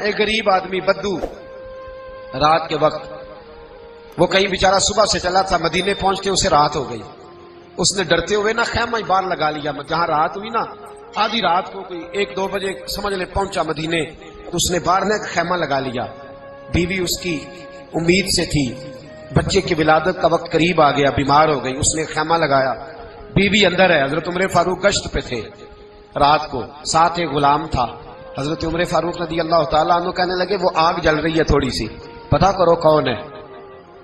ایک غریب آدمی بدو رات کے وقت وہ کہیں بیچارہ صبح سے چلا تھا، مدینے پہنچتے اسے رات ہو گئی. اس نے ڈرتے ہوئے نا خیمہ ہی باہر لگا لیا. جہاں رات ہوئی نا آدھی رات کو کوئی 1-2 بجے سمجھ لے پہنچا مدینے، تو اس نے باہر نے خیمہ لگا لیا. بیوی اس کی امید سے تھی، بچے کی ولادت کا وقت قریب آ گیا، بیمار ہو گئی، اس نے خیمہ لگایا. بیوی اندر ہے. حضرت عمر فاروق گشت پہ تھے رات کو، ساتھ ایک غلام تھا. حضرت عمر فاروق رضی اللہ تعالیٰ عنہ کہنے لگے وہ آگ جل رہی ہے تھوڑی سی، پتہ کرو کون ہے.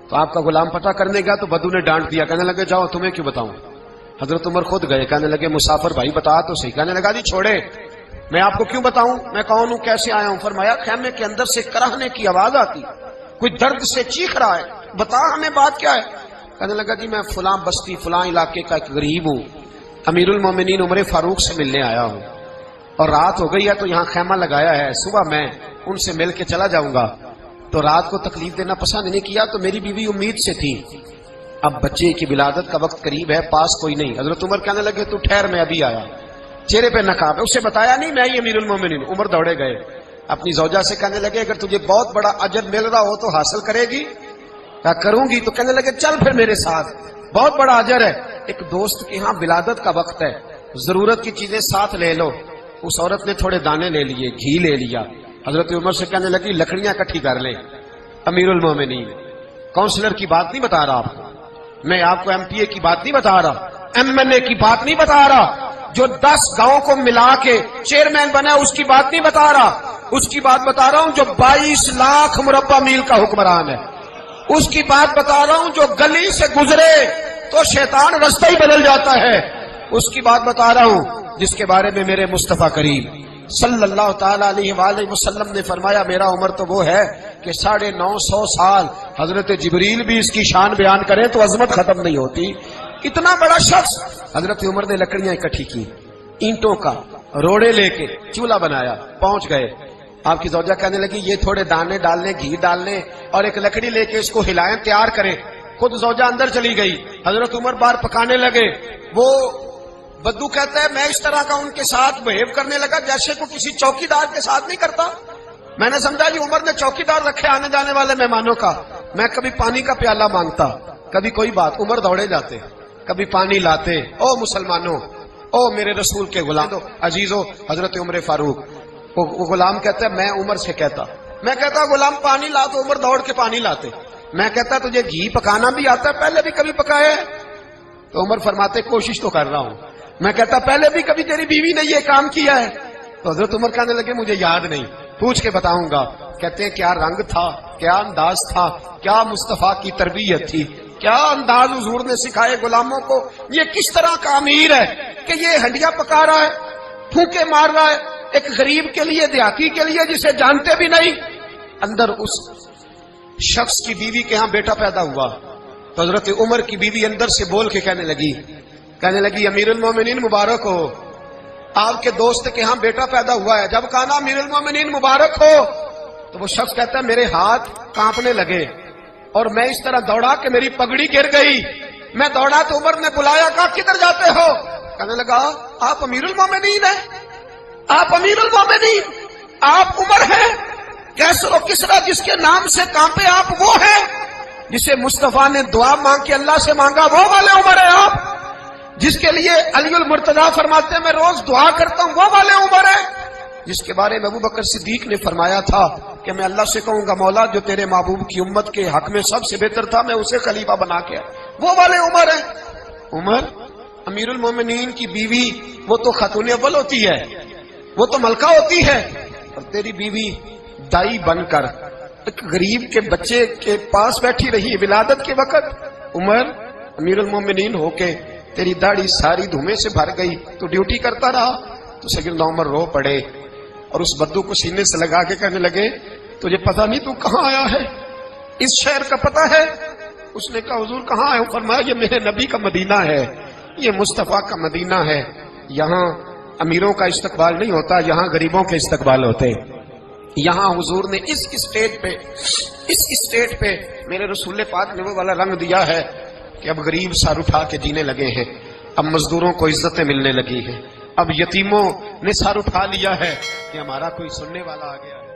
تو آپ کا غلام پتہ کرنے گیا تو بدو نے ڈانٹ دیا، کہنے لگے جاؤ تمہیں کیوں بتاؤں. حضرت عمر خود گئے، کہنے لگے مسافر بھائی بتا تو صحیح. کہنے لگا جی چھوڑے، میں آپ کو کیوں بتاؤں میں کون ہوں کیسے آیا ہوں. فرمایا خیمے کے اندر سے کراہنے کی آواز آتی، کوئی درد سے چیخ رہا ہے، بتا ہمیں بات کیا ہے. کہنے لگا جی میں فلاں بستی فلاں علاقے کا ایک غریب ہوں، امیر المومنین عمر فاروق سے ملنے آیا ہوں، اور رات ہو گئی ہے تو یہاں خیمہ لگایا ہے، صبح میں ان سے مل کے چلا جاؤں گا. تو رات کو تکلیف دینا پسند نہیں کیا، تو میری بیوی امید سے تھی، اب بچے کی ولادت کا وقت قریب ہے، پاس کوئی نہیں. حضرت عمر کہنے لگے تو ٹھہر میں ابھی آیا. چہرے پہ نقاب ہے، اسے بتایا نہیں میں ہی امیر المومنین. عمر دوڑے گئے اپنی زوجہ سے، کہنے لگے اگر تجھے بہت بڑا اجر مل رہا ہو تو حاصل کرے گی. کیا کروں گی. تو کہنے لگے چل پھر میرے ساتھ، بہت بڑا اجر ہے. ایک دوست کے ہاں ولادت کا وقت ہے، ضرورت کی چیزیں ساتھ لے لو. اس عورت نے تھوڑے دانے لے لیے، گھی لے لیا. حضرت عمر سے کہنے لگی لکڑیاں اکٹھی کر لیں. امیر المومنین کونسلر کی بات نہیں بتا رہا آپ کو، میں آپ کو ایم پی اے کی بات نہیں بتا رہا، ایم ایل اے کی بات نہیں بتا رہا، جو 10 گاؤں کو ملا کے چیئرمین بنا اس کی بات نہیں بتا رہا. اس کی بات بتا رہا ہوں جو 22 لاکھ مربع میل کا حکمران ہے. اس کی بات بتا رہا ہوں جو گلی سے گزرے تو شیطان رستہ ہی بدل جاتا ہے. اس کی بات بتا رہا ہوں جس کے بارے میں میرے مصطفیٰ کریم صلی اللہ تعالی علیہ وآلہ وسلم نے فرمایا میرا عمر تو وہ ہے کہ 950 سال حضرت جبریل بھی اس کی شان بیان کریں تو عظمت ختم نہیں ہوتی. اتنا بڑا شخص. حضرت عمر نے لکڑیاں اکٹھی کی، اینٹوں کا روڑے لے کے چولہا بنایا، پہنچ گئے. آپ کی زوجہ کہنے لگی یہ تھوڑے دانے ڈالنے، گھی ڈالنے اور ایک لکڑی لے کے اس کو ہلائیں، تیار کریں. خود زوجہ اندر چلی گئی. حضرت عمر باہر پکانے لگے. وہ بدو کہتا ہے میں اس طرح کا ان کے ساتھ بہیو کرنے لگا جیسے کو کسی چوکیدار کے ساتھ نہیں کرتا. میں نے سمجھا جی عمر نے چوکیدار رکھے آنے جانے والے مہمانوں کا. میں کبھی پانی کا پیالہ مانگتا، کبھی کوئی بات، عمر دوڑے جاتے، کبھی پانی لاتے. او مسلمانوں، او میرے رسول کے غلام عزیزو، حضرت عمر فاروق. وہ غلام کہتا ہے میں عمر سے کہتا، میں کہتا غلام پانی لا تو عمر دوڑ کے پانی لاتے. میں کہتا تجھے گھی پکانا بھی آتا ہے، پہلے بھی کبھی پکایا ہے؟ تو عمر فرماتے کوشش تو کر رہا ہوں. میں کہتا پہلے بھی کبھی تیری بیوی نے یہ کام کیا ہے؟ تو حضرت عمر کہنے لگے مجھے یاد نہیں، پوچھ کے بتاؤں گا. کہتے ہیں کیا رنگ تھا، کیا انداز تھا، کیا مصطفیٰ کی تربیت تھی، کیا انداز حضور نے سکھائے غلاموں کو. یہ کس طرح کا امیر ہے کہ یہ ہنڈیاں پکا رہا ہے، پھونکے مار رہا ہے ایک غریب کے لیے، دیہاتی کے لیے جسے جانتے بھی نہیں. اندر اس شخص کی بیوی کے ہاں بیٹا پیدا ہوا تو حضرت عمر کی بیوی اندر سے بول کے کہنے لگی امیر المومنین مبارک ہو، آپ کے دوست کے ہاں بیٹا پیدا ہوا ہے. جب کہا نا امیر المومنین مبارک ہو تو وہ شخص کہتا ہے میرے ہاتھ کانپنے لگے اور میں اس طرح دوڑا کہ میری پگڑی گر گئی. میں دوڑا تو عمر نے بلایا، کہا کدھر جاتے ہو؟ کہنے لگا آپ امیر المومنین ہیں، آپ امیر المومنین، آپ عمر ہیں، کیسر و کسرا جس کے نام سے کانپے آپ وہ ہیں جسے مصطفیٰ نے دعا مانگ کے اللہ سے مانگا وہ والے عمر ہیں آپ، جس کے لیے علی المرتضیٰ فرماتے ہیں میں روز دعا کرتا ہوں وہ والے عمر ہیں، جس کے بارے میں ابو بکر صدیق نے فرمایا تھا کہ میں اللہ سے کہوں گا مولا جو تیرے محبوب کی امت کے حق میں سب سے بہتر تھا میں اسے خلیفہ بنا کے وہ والے عمر ہیں. عمر امیر المومنین کی بیوی وہ تو خاتون اول ہوتی ہے، وہ تو ملکہ ہوتی ہے، اور تیری بیوی دائی بن کر ایک غریب کے بچے کے پاس بیٹھی رہی ولادت کے وقت. عمر امیر المومنین ہو کے تیری داڑھی ساری دھومے سے بھر گئی، تو ڈیوٹی کرتا رہا. تو سیدنا عمر رو پڑے اور اس بدو کو سینے سے لگا کے کہنے لگے تجھے پتہ نہیں تو کہاں آیا ہے، اس شہر کا پتہ ہے؟ اس نے کہا حضور کہاں ہے؟ فرمایا یہ میرے نبی کا مدینہ ہے، یہ مصطفیٰ کا مدینہ ہے، یہاں امیروں کا استقبال نہیں ہوتا، یہاں غریبوں کے استقبال ہوتے. یہاں حضور نے اس اسٹیٹ پہ میرے رسول پاک نے وہ والا رنگ دیا ہے کہ اب غریب سر اٹھا کے جینے لگے ہیں، اب مزدوروں کو عزتیں ملنے لگی ہیں، اب یتیموں نے سر اٹھا لیا ہے کہ ہمارا کوئی سننے والا آ گیا ہے.